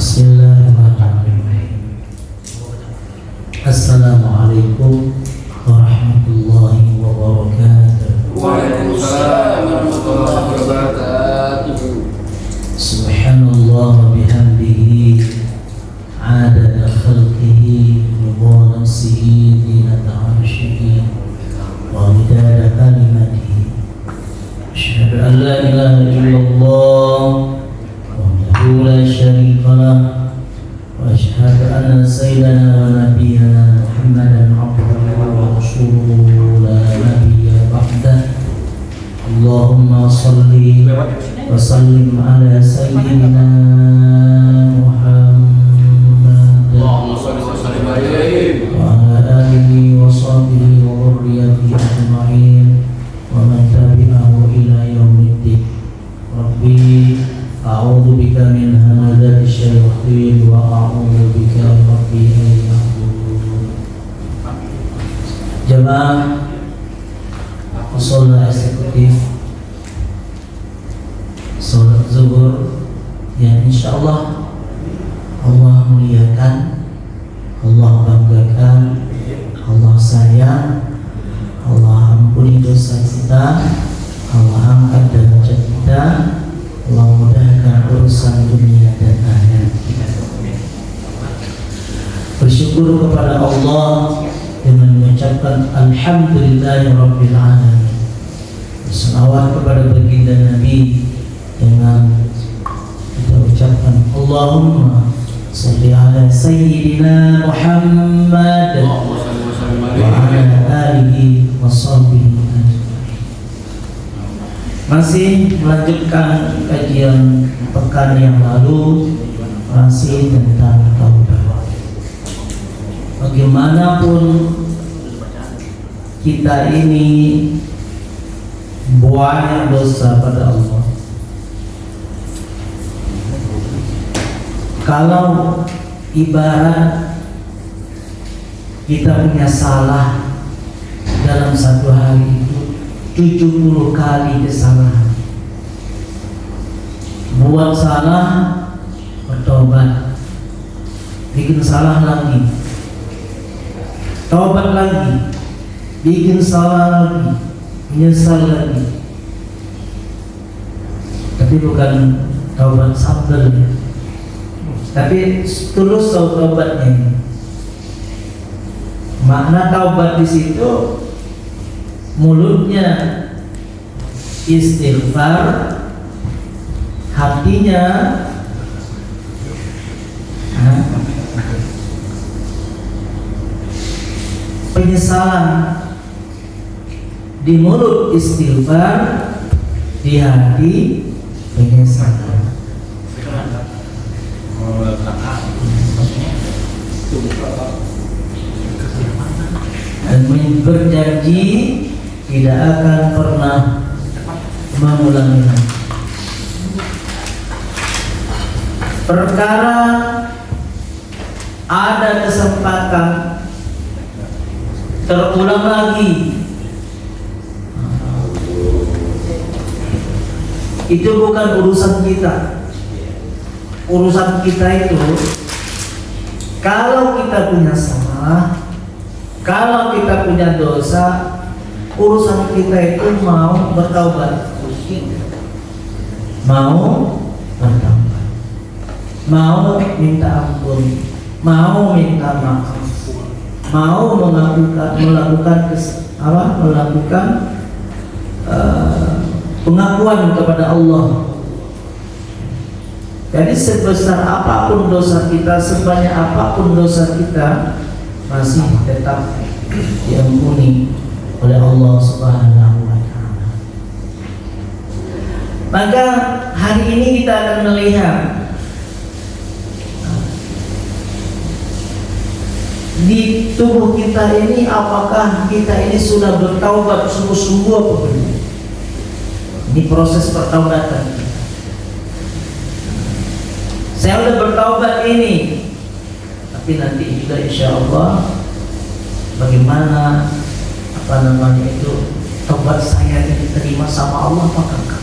Bismillahirrahmanirrahim. Assalamualaikum warahmatullahi wabarakatuh. Waalaikumsalam warahmatullahi wabarakatuh. Subhanallah wa bihamdihi adada khalqihi wa nafsihi zinata arshihi wa midada kalimatihi. Asyhadu an la ilaha illallah wahdahu la syarika lah wa asyhadu anna sayyidana wa nabiyyana Muhammadan abduhu wa rasuluhu la nabiyya ba'dah. Allahumma salli wa sallim ala sayyidina Muhammad Allahumma shalli wa sallim alaihi wa ala alihi wa sahbihi wa dhurriyyatihi ajma'in wa man tabi'ahu ila yaumiddin. Rabbi a'udzu bika min hamazati syayatin wa a'udzu bika rabbi an yahdurun. Jamaah sholat eksekutif sholat zuhur yang insyaallah Allah muliakan, Allah banggakan, Allah sayang, Allah ampuni dosa kita, Allah angkat derajat kita, Allah mudahkan urusan dunia dan akhirat kita. Bersyukur kepada Allah dengan mengucapkan alhamdulillahirabbil alamin. Selawat kepada baginda Nabi dengan kita ucapkan Allahumma shalli ala sayyidina Muhammad wa ala alihi wa sahbihi ajma'in. Masih melanjutkan kajian pekan yang lalu, masih tentang taubat. Bagaimanapun kita ini banyak dosa pada Allah. Kalau ibarat kita punya salah dalam satu hari itu 70 kali kesalahan. Buat salah, bertobat, bikin salah lagi, taubat lagi, bikin salah lagi, menyesal lagi. Tapi bukan taubat sambal ya, tapi tulus taubatnya. Makna taubat di situ mulutnya istighfar, hatinya penyesalan. Di mulut istighfar, di hati penyesalan. Dan berjanji tidak akan pernah mengulangi lagi. Perkara ada kesempatan terulang lagi, itu bukan urusan kita. Urusan kita itu kalau kita punya salah, kalau kita punya dosa, urusan kita itu mau bertaubat, mau bertaubat, mau minta ampun, mau minta maaf, mau melakukan pengakuan kepada Allah. Jadi sebesar apapun dosa kita, sebanyak apapun dosa kita, masih tetap diampuni oleh Allah Subhanahu wa ta'ala. Maka hari ini kita akan melihat di tubuh kita ini, apakah kita ini sudah bertaubat sungguh-sungguh apa belum. Ini proses pertaubatan. Saya sudah bertaubat ini, tapi nanti juga insya Allah bagaimana itu taubat saya diterima sama Allah apa enggak?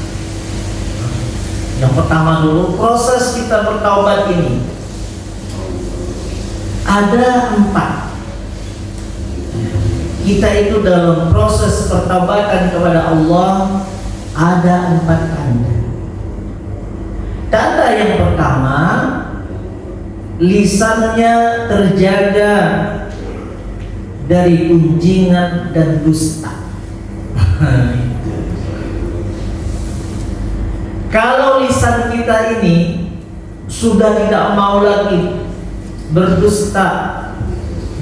Yang pertama dulu, proses kita bertaubat ini Ada 4. Kita itu dalam proses pertobatan kepada Allah ada 4 tanda. Tanda yang pertama, lisannya terjaga dari gunjingan dan dusta. Kalau lisan kita ini sudah tidak mau lagi berdusta,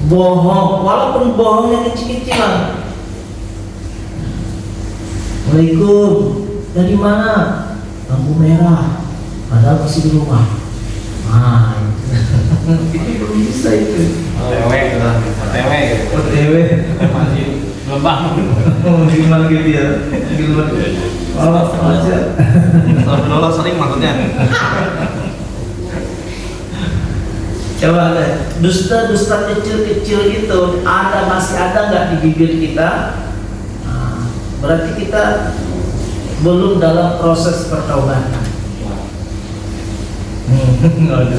bohong, walaupun bohongnya kecil-kecilan. Assalamualaikum, dari mana? Lampu merah, padahal masih di rumah. Ini belum bisa itu. OTW masih belum bangun. Gimana gitu ya? Gimana? Oh, aja. Astagfirullah, sering maksudnya. Coba deh, dusta-dusta kecil-kecil itu masih ada nggak di bibir kita? Berarti kita belum dalam proses pertobatan. Gimana?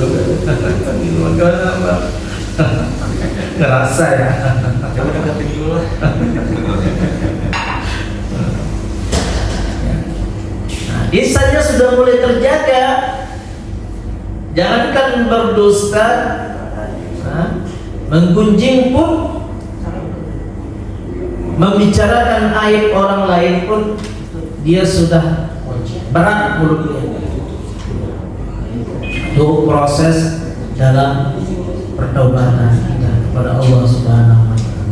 Ngerasa ya? Coba deketin dulu lah. Lisannya sudah mulai terjaga. Jangankan berdusta, menggunjing pun, membicarakan aib orang lain pun, dia sudah berat mulutnya. Itu proses dalam pertobatan kita kepada Allah Subhanahu wa Ta'ala.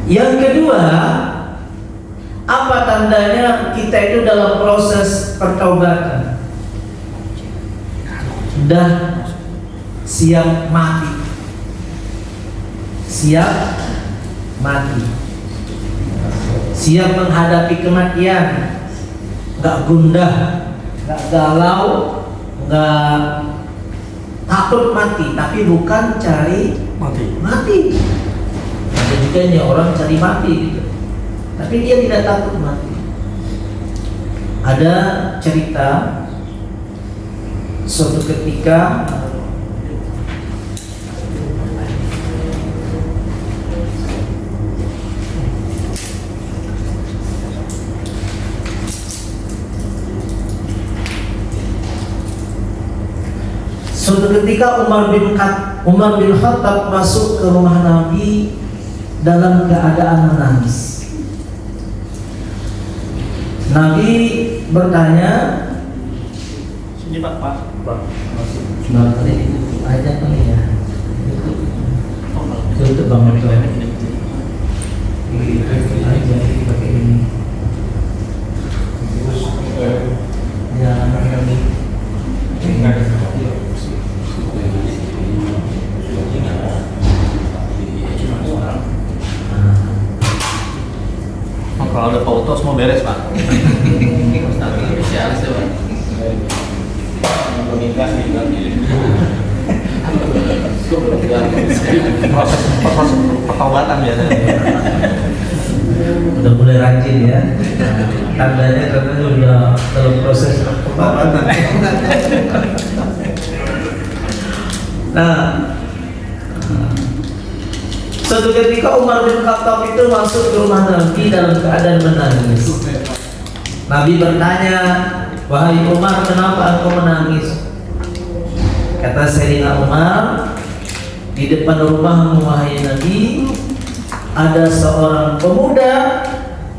Yang kedua, apa tandanya kita itu dalam proses pertobatan? Sudah siap mati. Siap mati. Siap menghadapi kematian. Enggak gundah, enggak galau, enggak takut mati, tapi bukan cari mati. Ada juga yang orang cari mati gitu. Tapi dia tidak takut mati. Ada cerita suatu ketika Umar bin Khattab masuk ke rumah Nabi dalam keadaan menangis. Nabi bertanya, Sini Pak. Bang, aja kali ya. Tutup banget tuh. Aja pakai ini. Ya, kami. Kalau ada foto semua beres Pak. Spesialis ya Pak. Proses pertobatan biasanya. Udah mulai rajin ya. Tandanya katanya udah dalam proses pertobatan. Nah, suatu ketika Umar bin Khattab itu masuk ke rumah Nabi dalam keadaan menangis. Nabi bertanya, "Wahai Umar, kenapa engkau menangis?" Kata Sayyidina Umar, "Di depan rumahmu wahai Nabi, ada seorang pemuda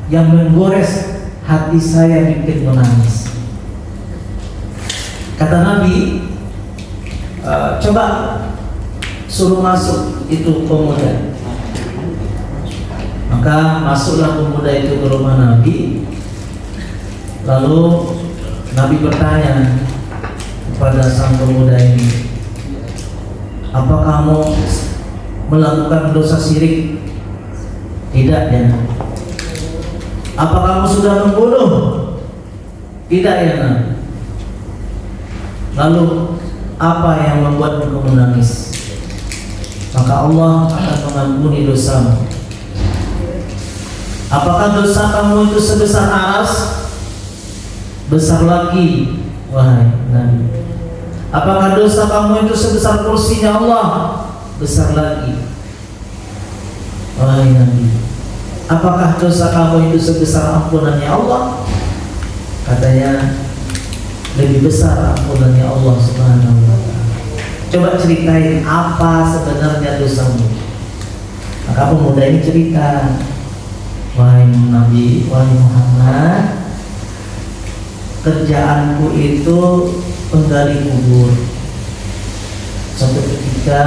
yang menggores hati saya bikin menangis." Kata Nabi, "Coba suruh masuk itu pemuda." Maka masuklah pemuda itu ke rumah Nabi. Lalu Nabi bertanya kepada sang pemuda ini, "Apa kamu melakukan dosa syirik?" "Tidak ya Nabi." "Apa kamu sudah membunuh?" "Tidak ya Nabi." "Lalu apa yang membuat engkau menangis?" "Maka Allah akan mengampuni dosamu." "Apakah dosa kamu itu sebesar aras?" "Besar lagi wahai Nabi." Apakah dosa kamu itu sebesar kursinya Allah? Besar lagi. Wahai Nabi, apakah dosa kamu itu sebesar ampunannya Allah? Katanya lebih besar ampunannya Allah Subhanahu wa ta'ala. Coba ceritain apa sebenarnya dosamu. Maka pemuda ini cerita, wahai Nabi, wahai Muhammad, kerjaanku itu penggali kubur. Suatu ketika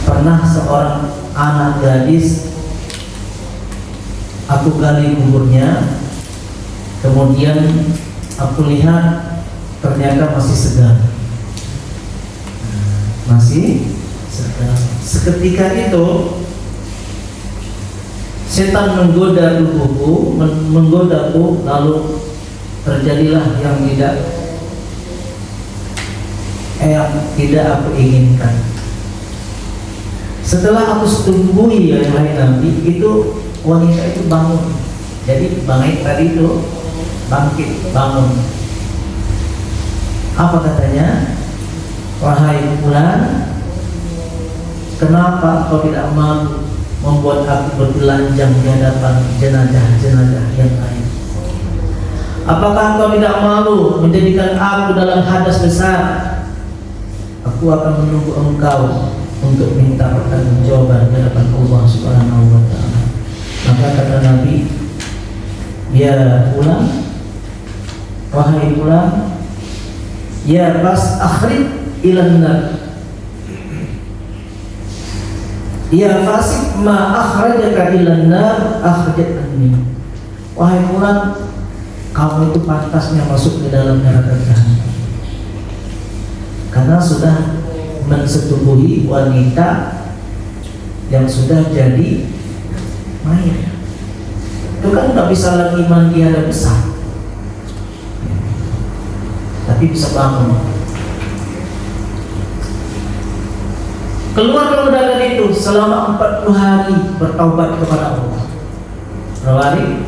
pernah seorang anak gadis aku gali kuburnya, kemudian aku lihat ternyata masih segar, masih segar. Seketika itu setan menggoda tubuhku, menggodaku, lalu terjadilah yang tidak aku inginkan. Setelah aku setubuhi ya Nabi, itu wanita itu bangun. Jadi bangkit tadi itu bangkit, bangun. Apa katanya? Wahai fulan, kenapa kau tidak malu membuat aku bertelanjang di hadapan jenazah-jenazah yang lain? Apakah kau tidak malu menjadikan aku dalam hadas besar? Aku akan menunggu engkau untuk minta pertanggungjawaban di hadapan Allah Subhanahu wa ta'ala. Maka kata Nabi, ya fulan, wahai fulan, ya pas akhrij ilan nar, ya fasik ma akhrajaka ilan nar akhrajat anni. Wahai fulan, kamu itu pantasnya masuk ke dalam neraka jahanam karena sudah mensetubuhi wanita yang sudah jadi mayat. Itu kan nggak bisa lagi mandi ada besar, tapi bisa bangun. Keluar pemuda itu selama 40 hari bertaubat kepada Allah. Berapa hari?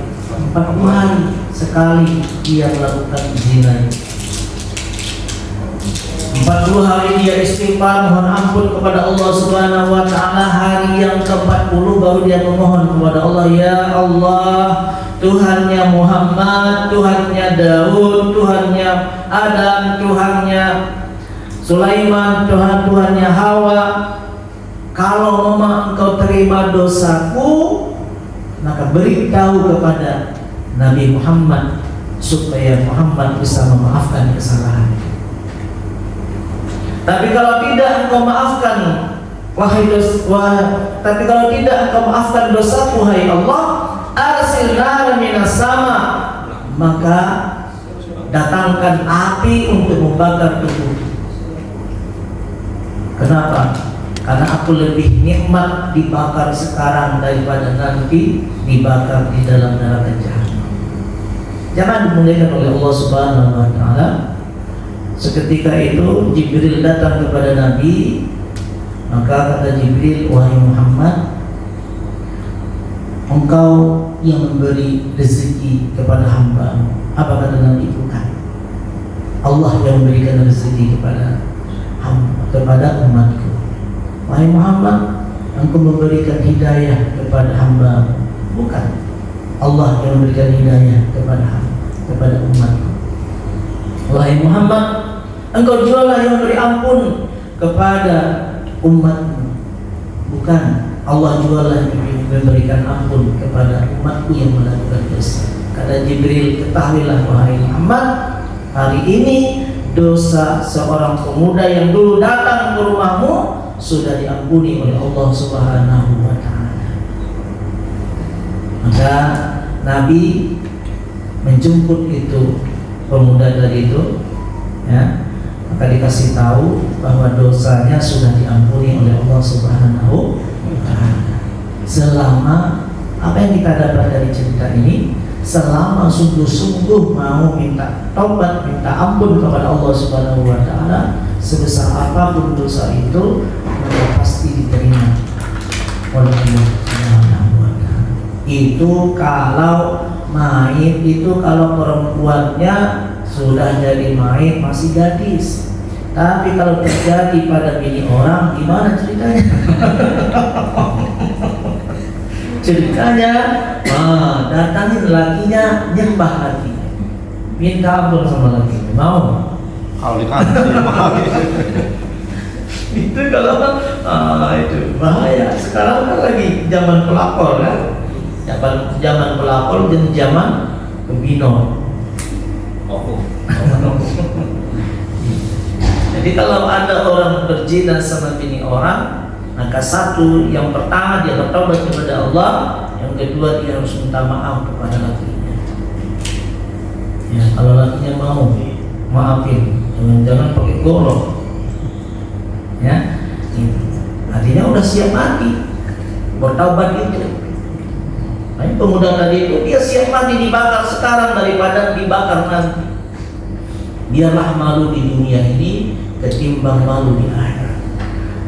40 hari sekali dia melakukan zina. 40 hari dia istighfar, mohon ampun kepada Allah Subhanahu wa ta'ala. Hari yang ke-40 baru dia memohon kepada Allah, ya Allah, Tuhannya Muhammad, Tuhannya Daud, Tuhannya Adam, Tuhannya Sulaiman, Tuhannya Hawa, kalau memang engkau terima dosaku, maka beritahu kepada Nabi Muhammad supaya Muhammad bisa memaafkan kesalahan. Tapi kalau tidak engkau maafkan, tapi kalau tidak engkau maafkan dosaku, hai Allah, arsil nar minas sama, maka datangkan api untuk membakar tubuh. Kenapa? Karena aku lebih nikmat dibakar sekarang daripada nanti dibakar di dalam neraka jahanam. Jangan dimuliakan oleh Allah Subhanahu wa ta'ala. Seketika itu Jibril datang kepada Nabi. Maka kata Jibril, wahai Muhammad, engkau yang memberi rezeki kepada hamba. Apa kata Nabi? Bukan, Allah yang memberikan rezeki kepada hamba, kepada umatku. Wahai Muhammad, engkau memberikan hidayah kepada hamba. Bukan, Allah yang memberikan hidayah kepada umatku. Wahai Muhammad, engkau jualah yang memberi ampun kepada umatmu. Bukan, Allah jualah yang memberikan ampun kepada umatku yang melakukan dosa. Kata Jibril, ketahuilah wahai Muhammad, hari ini dosa seorang pemuda yang dulu datang ke rumahmu sudah diampuni oleh Allah Subhanahu wa ta'ala. Maka Nabi menjemput itu pemuda tadi itu, ya, maka dikasih tahu bahwa dosanya sudah diampuni oleh Allah Subhanahu wa ta'ala. Selama apa yang kita dapat dari cerita ini, selama sungguh-sungguh mau minta taubat, minta ampun kepada Allah Subhanahu wa ta'ala, sebesar apapun dosa itu, maka pasti diterima oleh Allah Subhanahu wa ta'ala. Itu kalau mayit itu, kalau perempuannya sudah jadi main masih gadis. Tapi kalau terjadi pada bini orang, gimana ceritanya? Ceritanya, datangin lakinya, nyembah lakinya, minta ampun sama lakinya, mau? Kalau dikasih mau. Itu kalau itu bahaya. Sekarang kan lagi zaman pelakor kan, zaman pelakor dan zaman kebino. Jadi kalau ada orang berzina sama bini orang, maka satu, yang pertama dia bertobat kepada Allah, yang kedua dia harus minta maaf kepada lakinya. Ya, kalau lakinya mau, maafin, jangan pakai golok. Ya, artinya udah siap mati, bertaubat itu. Nah, pemuda tadi itu dia siap mati dibakar sekarang daripada dibakar nanti. Biarlah malu di dunia ini ketimbang malu di akhirat.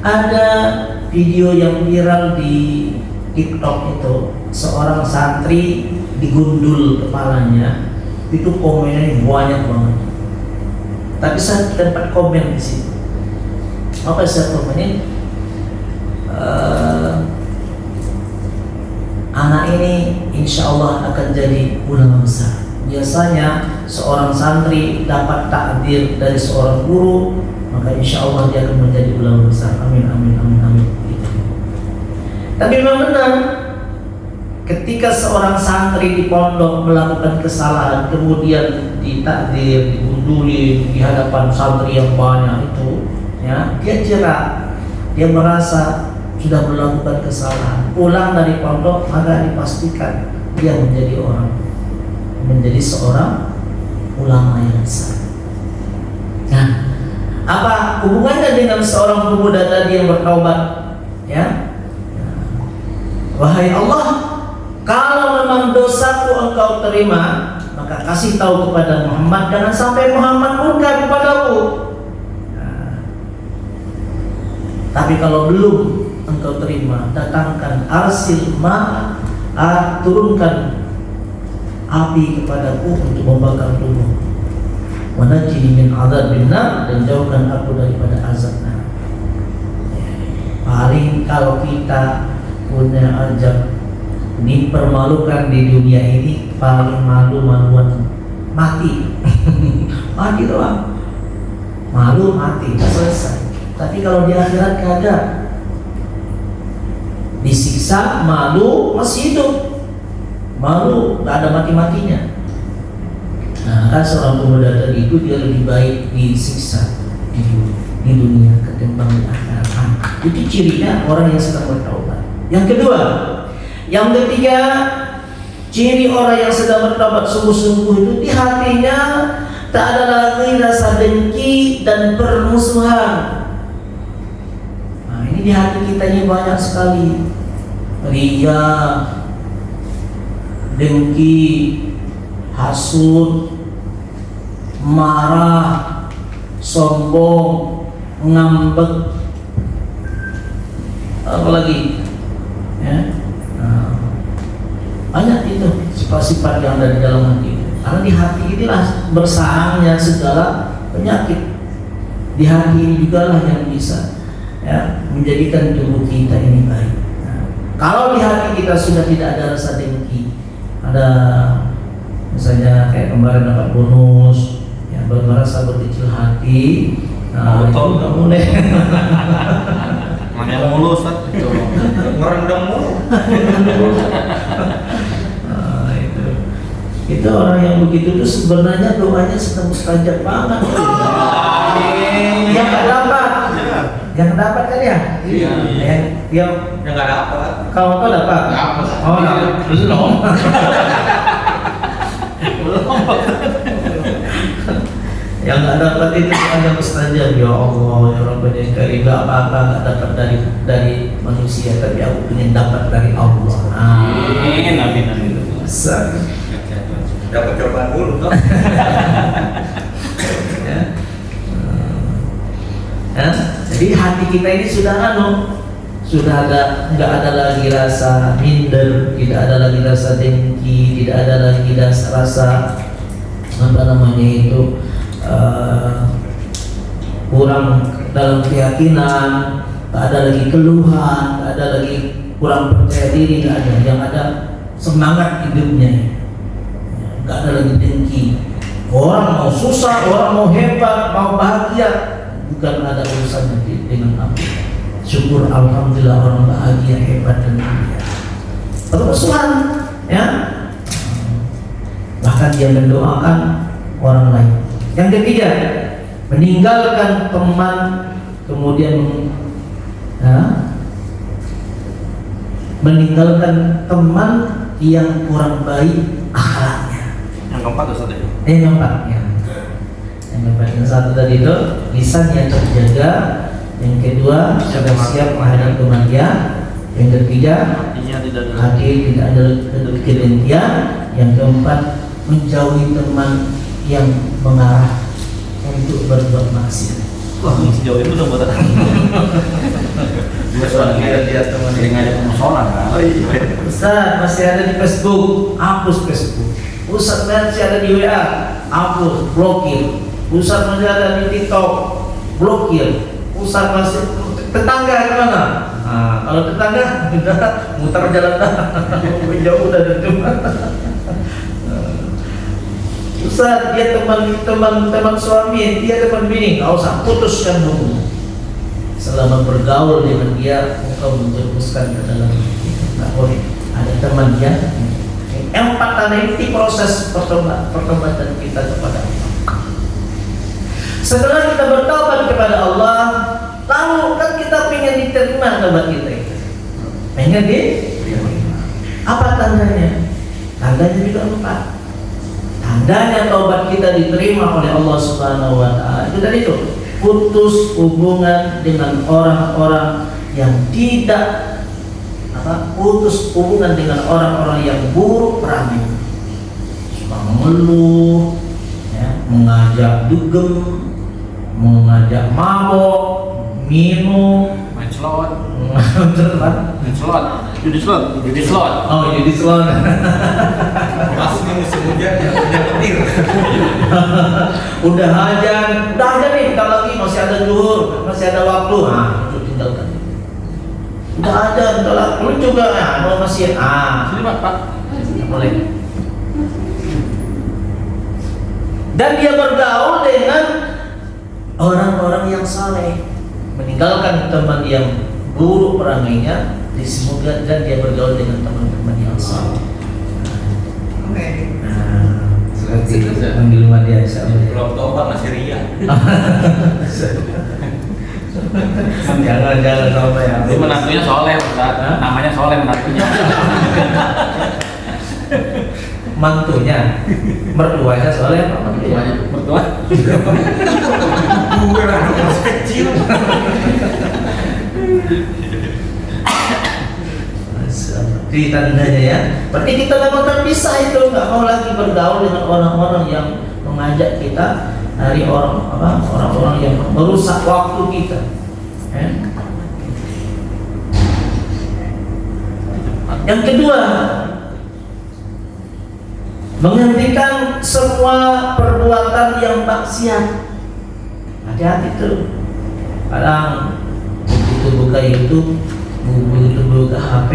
Ada video yang viral di TikTok itu, seorang santri digundul kepalanya, itu komennya banyak banget. Tapi saya dapat komen di situ. Apa saya komenin? Anak ini insya Allah akan jadi ulama besar. Biasanya seorang santri dapat takdir dari seorang guru, maka insya Allah dia akan menjadi ulama besar. Amin, amin, amin, amin. Gitu. Tapi memang benar, ketika seorang santri di pondok melakukan kesalahan, kemudian ditakdir, digunduli di hadapan santri yang banyak itu, ya, dia jerak, dia merasa sudah melakukan kesalahan. Pulang dari pondok, maka dipastikan dia menjadi seorang ulama yang besar. Nah, apa hubungannya dengan seorang pemuda tadi yang bertaubat? Ya, wahai Allah, kalau memang dosaku engkau terima, maka kasih tahu kepada Muhammad, jangan sampai Muhammad murka kepadaku. Tapi kalau belum engkau terima, datangkan arsil turunkan api kepadaku untuk membakar tubuh. Wa najini min adzabil nar, dan jauhkan aku daripada azab neraka. Paling kalau kita punya ajab dipermalukan di dunia ini, paling malu-maluan mati. Mati doang. Malu mati, selesai. Tapi kalau di akhirat kagak. Disiksa, malu, masih hidup. Malu, gak ada mati-matinya. Nah, kan seorang pemuda tadi itu dia lebih baik disiksa di dunia ketimbang di akhirat. Itu cirinya orang yang sedang bertaubat. Yang kedua, yang ketiga, ciri orang yang sedang bertaubat sungguh-sungguh itu di hatinya tak ada lagi rasa dengki dan permusuhan. Nah, ini di hati kita ini banyak sekali ria, dengki, hasud, marah, sombong, ngambek, apalagi ya, banyak itu sifat-sifat yang ada di dalam hati. Karena di hati inilah bersarangnya segala penyakit. Di hati ini juga lah yang bisa ya menjadikan tubuh kita ini baik. Kalau di hati kita sudah tidak ada rasa dengki, ada misalnya kayak kemarin dapat bonus, ya merasa berkecil hati, nah itu nggak boleh. Mana mulus kan? Ngerendam mulu. Nah, itu orang yang begitu tuh sebenarnya doanya sedang mustajab banget. Yang nggak dapat. Yang dapat kan ya? Iya. Yang nggak dapat. Kalau kau dapat? Dapat. Oh, dapat. Belum. Yang nggak dapat itu hanya mustajab. Ya Allah, ya Rabbana ya Karim, nggak apa-apa nggak dapat dari manusia, tapi aku ingin dapat dari Allah. Amin, amin, amin. Besar. Dapat cobaan dulu toh. Ya. Ya. Jadi hati kita ini sudah nggak ada lagi rasa minder, tidak ada lagi rasa dengki, tidak ada lagi rasa apa namanya itu kurang dalam keyakinan, tak ada lagi keluhan, tak ada lagi kurang percaya diri, tak ada. Yang ada semangat hidupnya, nggak ada lagi dengki. Orang mau susah, orang mau hebat, mau bahagia, bukan ada urusannya dengan apa. Syukur alhamdulillah orang bahagia, hebat dan bahagia. Terus ya, bahkan dia mendoakan orang lain. Yang ketiga, meninggalkan teman, kemudian meninggalkan teman yang kurang baik akhlaknya. Yang keempat Ustaz ya? Yang keempat, ya. Yang keempat, yang satu tadi itu lisan yang terjaga. Yang kedua, sudah siap menghadapi kebahagiaan. Yang ketiga, hati tidak ada kedengkian. Yang keempat, menjauhi teman yang mengarah untuk berbuat maksiat. Wah, sejauh itu udah buat apa? Dia teman yang ngajak musola kan? Oh iya. Ustaz masih ada di Facebook, hapus Facebook. Ustaz masih ada di WA, hapus, blokir. Ustaz masih ada di TikTok, blokir. Ustaz masih tetangga gimana? Nah, kalau tetangga udah muter jalan jauh dari itu. Ustaz, dia teman suami, dia teman bini, nggak usah putuskan hubungan. Selama bergaul dengan dia, engkau menjerumuskan ke dalam nggak boleh. Ada teman dia. Yang empat tanda inti proses pertobatan kita kepada Allah. Setelah kita bertobat kepada Allah, lalu kan kita pengen diterima tobat kita itu. Pengen diterima. Apa tandanya? Tandanya juga empat. Tandanya taubat kita diterima oleh Allah Subhanahu wa taala itu tadi itu, putus hubungan dengan orang-orang yang tidak putus hubungan dengan orang-orang yang buruk perangai, suka mengeluh, ya, mengajak dugem, mengajak mabok, minum, main slot, judi slot. Oh, judi slot. Masuk nih musim hujan ya, hujan petir. Udah aja nih, kita lagi masih ada zuhur, masih ada waktu. Itu tinggalkan. Udah aja, lu juga mau masih Sini Pak. Boleh. Dan dia bergaul dengan orang-orang yang saleh, meninggalkan teman yang buruk perangainya, semoga dan dia bergaul dengan teman-teman yang saleh. Oke. Seperti di rumah dia insyaallah. Belum tobat masih ria. Jangan sampai ya. Itu menantunya soleh Ustaz. Namanya soleh menantunya. Mantunya, mertuanya soleh apa mertuanya? Mertua. Gue anak masih kecil. Itu tandanya ya. Berarti kita memang terpisah itu, nggak mau lagi bergaul dengan orang-orang yang mengajak kita dari orang-orang yang merusak waktu kita. Yang kedua, menghentikan semua perbuatan yang maksiat. Hati-hati tuh. Kadang begitu buka YouTube, begitu buka HP,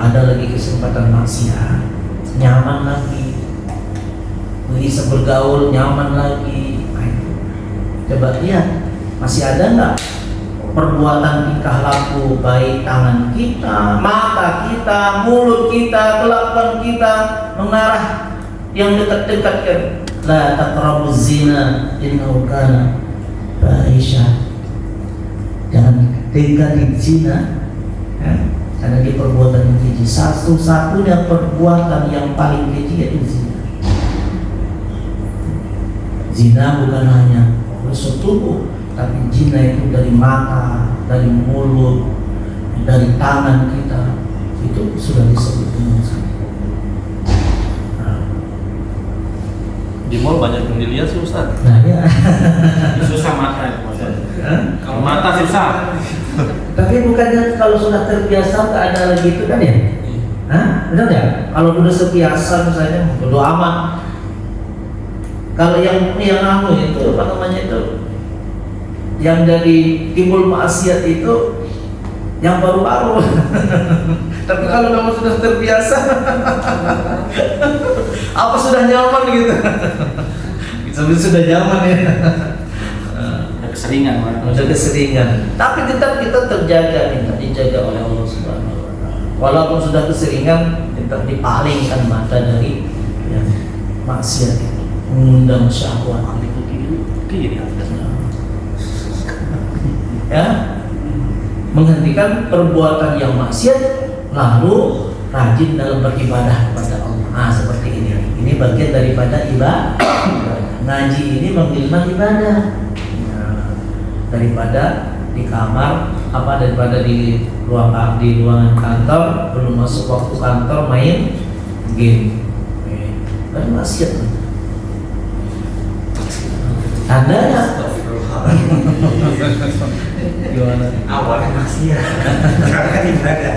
ada lagi kesempatan maksiat. Nyaman lagi. Bisa bergaul, nyaman lagi. Coba lihat, masih ada nggak perbuatan tingkah laku baik tangan kita, mata kita, mulut kita, kelakuan kita mengarah yang dekat-dekat kan? La taqrabuz zina innahu kana fahisha. Jangan dekati zina, karena dia perbuatan yang keji. Satu-satunya perbuatan yang paling keji yaitu zina. Zina bukan hanya unsur tubuh, tapi zina itu dari mata, dari mulut, dari tangan kita, itu sudah disebut dengan zina. Di mall banyak yang dilihat sih Ustaz. Nah ya. Susah mata itu Ustaz. Kalau mata susah. Tapi bukannya kalau sudah terbiasa nggak ada lagi itu kan ya? Benar ya? Kalau sudah terbiasa misalnya bodo amat, Kalau yang anu itu apa namanya itu, yang jadi timbul maksiat itu yang baru-baru. Tapi kalau kamu sudah terbiasa, apa sudah nyaman gitu. Sudah nyaman ya. Udah keseringan, Pak. Udah keseringan. Tapi tetap kita terjaga, minta dijaga oleh Allah Subhanahu wa taala. Walaupun sudah keseringan, tetap dipalingkan mata dari yang maksiat itu, mengundang syahwat. Kiri atas. Ya, menghentikan perbuatan yang maksiat, lalu rajin dalam beribadah kepada Allah. Nah, seperti ini. Ini bagian daripada ibadah. Ngaji ini menggilman ibadah. Nah, daripada di kamar, daripada di ruangan kantor, belum masuk waktu kantor main game. Kan maksiat. Tandanya gimana? Awalnya maksiat, sekarang kan ibadah.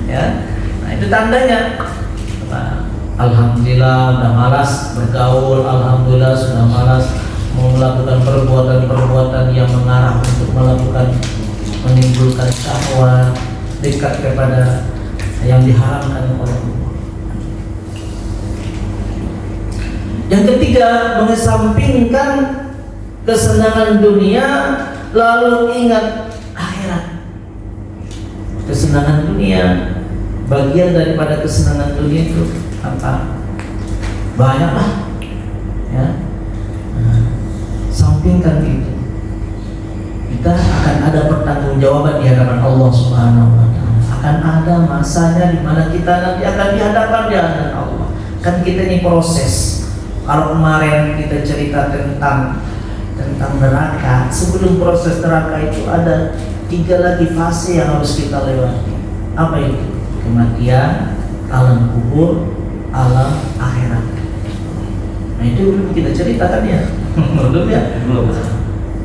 Ya, nah itu tandanya. Alhamdulillah sudah malas bergaul, alhamdulillah sudah malas melakukan perbuatan-perbuatan yang mengarah untuk menimbulkan syahwat, dekat kepada yang diharamkan oleh Allah. Yang ketiga, mengesampingkan kesenangan dunia lalu ingat akhirat. Kesenangan dunia, bagian daripada kesenangan dunia itu apa? Banyak lah, ya. Nah, sampingkan itu. Kita akan ada pertanggungjawaban di hadapan Allah Subhanahu wa taala. Akan ada masanya di mana kita nanti akan dihadapkan di hadapan Allah. Kan kita ini proses. Kalau kemarin kita cerita tentang neraka, sebelum proses neraka itu ada 3 lagi fase yang harus kita lewati. Apa itu? Kematian, alam kubur, alam akhirat. Nah itu belum kita ceritakan ya. Belum ya? Belum.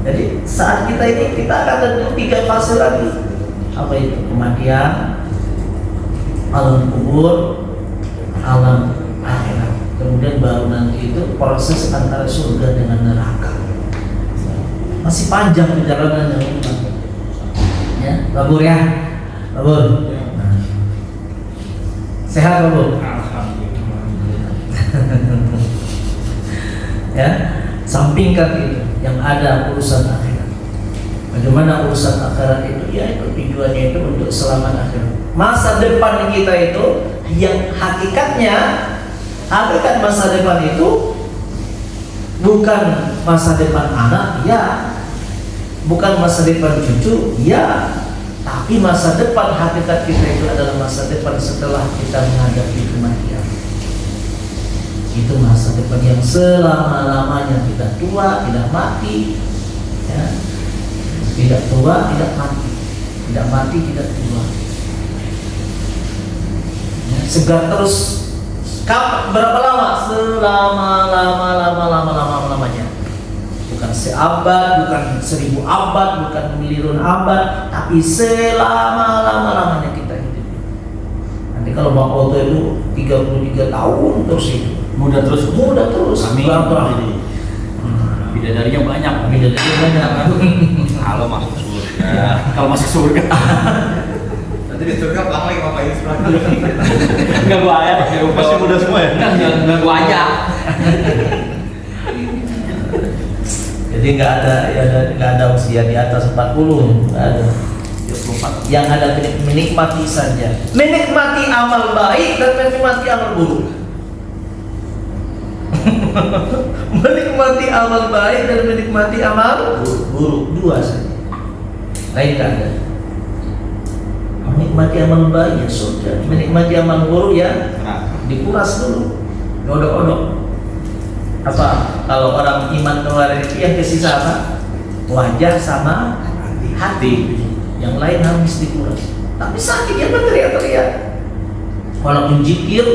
Jadi saat kita ini kita akan ada 3 fase lagi. Apa itu? Kematian, alam kubur, alam akhirat. Kemudian baru nanti itu proses antara surga dengan neraka. Masih panjang perjalanannya. Ya, Babur ya, Babur. Nah. Sehat Babur. Ya, sampingkan itu yang ada urusan akhirat. Bagaimana urusan akhirat itu? Ya itu tujuannya itu untuk selamat akhirat. Masa depan kita itu yang hakikat masa depan itu bukan masa depan anak, ya, bukan masa depan cucu, ya, tapi masa depan hakikat kita itu adalah masa depan setelah kita menghadapi kematian. Itu masa depan yang selama-lamanya tidak tua, tidak mati, ya. Tidak tua, tidak mati, tidak mati, tidak tua, ya, segar terus. Berapa lama? Selama-lamanya. Bukan seabad, bukan 1000 abad, bukan miliaran abad, tapi selama-lamanya kita hidup. Nanti kalau Bang Oto itu 33 tahun terus itu. Muda terus. Amin. Bidadarinya banyak. Kalau masuk surga. Kalau masuk surga. Nanti di surga bang lagi ngapain surga? Enggak gua aja, Masih muda semua ya? Enggak gua aja. Jadi nggak ada usia di atas 40, nggak ada. 24. Yang ada menikmati saja, menikmati amal baik dan menikmati amal buruk. Menikmati amal baik dan menikmati amal buruk, 2 saja. Lain tak ada. Menikmati amal baik ya surga, menikmati amal buruk ya dikuras dulu, odok-odok. Apa kalau orang iman keluar itu yang tersisa apa? Wajah sama hati. Yang lain habis dikuras. Tapi sakit ya teriak-teriak. Walaupun zikir,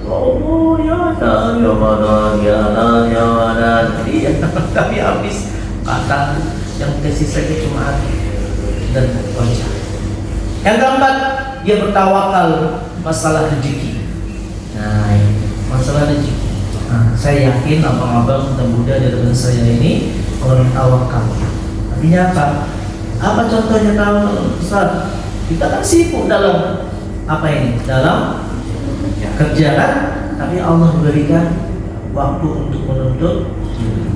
oh ya dan ya mana ya dan ya mana, tapi habis kata yang tersisa itu cuma hati dan wajah. Yang keempat, dia bertawakal masalah rezeki. Nah, masalah rezeki. Nah, Saya yakin abang-abang muda-muda di depan saya ini orang tawakal. Artinya apa? Apa contohnya tawakal? Ustaz, kita kan sibuk dalam apa ini? Dalam kerja kan? Tapi Allah berikan waktu untuk menuntut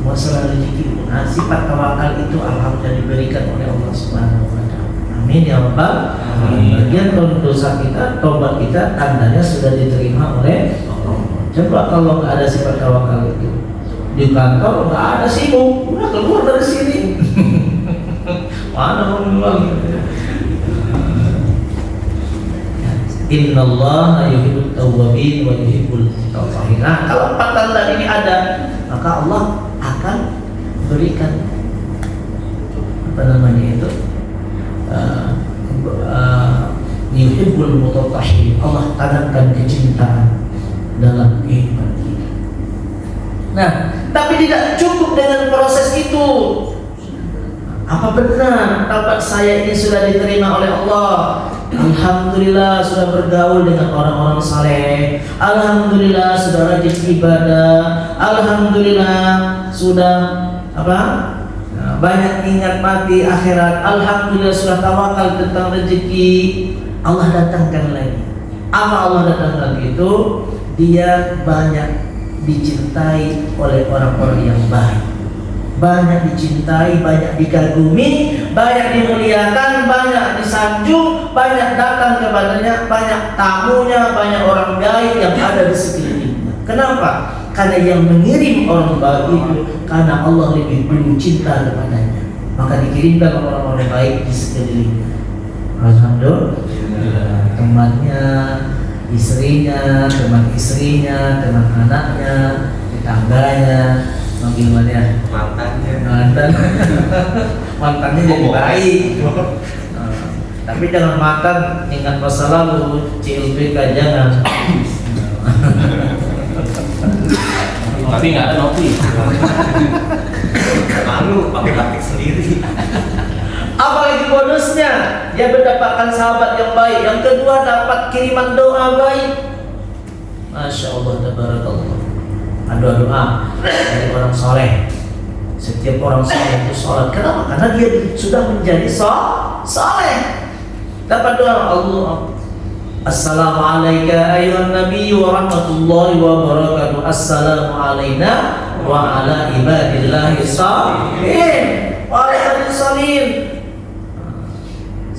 masalah rezeki. Nah, sifat tawakal itu alhamdulillah diberikan oleh Allah Subhanahu wa taala. Amin ya rabbal alamin. Bagian kalau dosa kita, tobat kita tandanya sudah diterima oleh Allah. Coba kalau nggak ada sifat tawakal itu di kantor nggak ada sibuk, udah keluar dari sini. Mana mau keluar? Innallaha yuhibbut tawwabin wa yuhibbul mutatahhirin. Nah, kalau 4 tanda ini ada, maka Allah akan berikan apa namanya itu yuhibbul mutatahhirin. Allah tanamkan kecintaan dalam kehidupan kita. Nah, tapi tidak cukup dengan proses itu. Apa benar taubat saya ini sudah diterima oleh Allah? Alhamdulillah sudah bergaul dengan orang-orang saleh. Alhamdulillah sudah rajin ibadah. Alhamdulillah sudah apa? Banyak ingat mati akhirat. Alhamdulillah sudah tawakal tentang rezeki. Allah datangkan lagi. Apa Allah datangkan itu? Dia banyak dicintai oleh orang-orang yang baik. Banyak dicintai, banyak dikagumi, banyak dimuliakan, banyak disanjung, banyak datang kepadanya, banyak tamunya, banyak orang baik yang ada di sekelilingnya. Kenapa? Karena yang mengirim orang baik itu karena Allah lebih dulu cinta kepadanya, maka dikirimkan orang-orang baik di sekelilingnya. Alhamdulillah. Temannya, istrinya, teman istrinya, teman anaknya, tetangganya, bagaimana mantannya jadi baik. Tapi jangan mantan ingat masa lalu, CLBK jangan. Tapi nggak ada nopi. Malu pakai batik sendiri. Apalagi bonusnya, dia mendapatkan sahabat yang baik. Yang kedua dapat kiriman doa baik. Masya Allah, tabarakallah. Doa dari orang soleh. Setiap orang soleh itu sholat. Kenapa? Karena dia sudah menjadi soleh. Dapat doa Allah. Assalamualaikum ayuhan nabi wa rahmatullahi wa barakatuh. Assalamu alaina wa ala ibadillahi shalihin. Wa ala shalihin.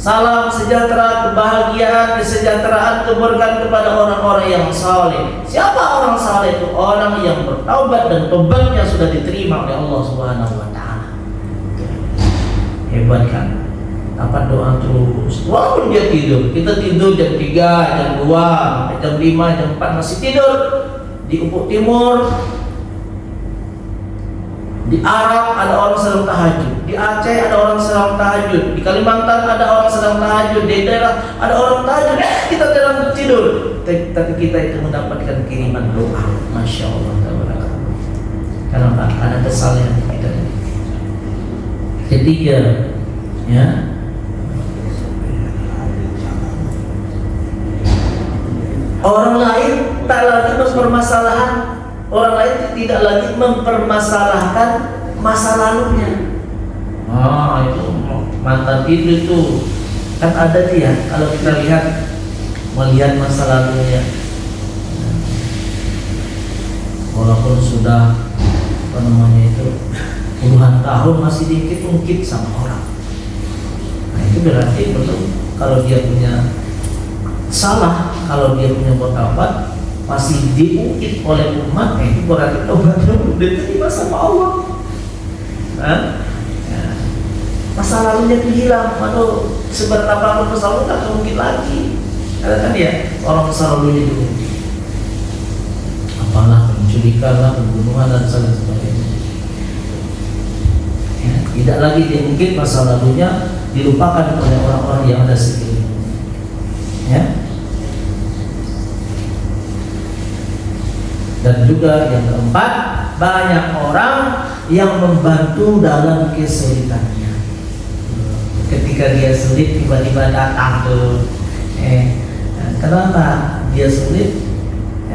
Salam sejahtera, kebahagiaan, kesejahteraan, keberkahan kepada orang-orang yang saleh. Siapa orang saleh itu? Orang yang bertaubat dan tobatnya sudah diterima oleh Allah Subhanahu wa taala. Hebat kan? Dapat doa terus. Walaupun dia tidur, kita tidur jam 3, jam 2, jam 5, jam 4 masih tidur di Ufuk Timur. Di Arab ada orang sedang tahajud, di Aceh ada orang sedang tahajud, di Kalimantan ada orang sedang tahajud, di daerah ada orang tahajud, kita sedang tidur. Tapi kita itu mendapatkan kiriman doa. Masya Allah. Kenapa? Karena kesalahan kita. Ketiga, ya, orang lain tak lagi bermasalahan. Orang lain tidak lagi mempermasalahkan masa lalunya. Itu mantan itu kan ada dia. Kalau kita melihat masa lalunya, walaupun sudah apa namanya itu puluhan tahun masih diungkit sama orang. Nah, itu berarti betul kalau dia punya salah, kalau dia punya bertaubat masih diungkit oleh umat, itu berarti taubatnya belum diterima sama Allah. Masa lalunya itu hilang, atau seberat apapun masa lalu tak mungkin lagi. Karena kan ya orang masa lalunya diungkit. Apalah penculikan lah, pembunuhan dan sebagainya. Ya, tidak lagi diungkit masa lalunya, dilupakan oleh orang-orang yang ada sekelilingnya. Ya. Dan juga yang keempat, banyak orang yang membantu dalam kesulitannya. Ketika dia sulit, tiba-tiba datang tuh. Kenapa dia sulit?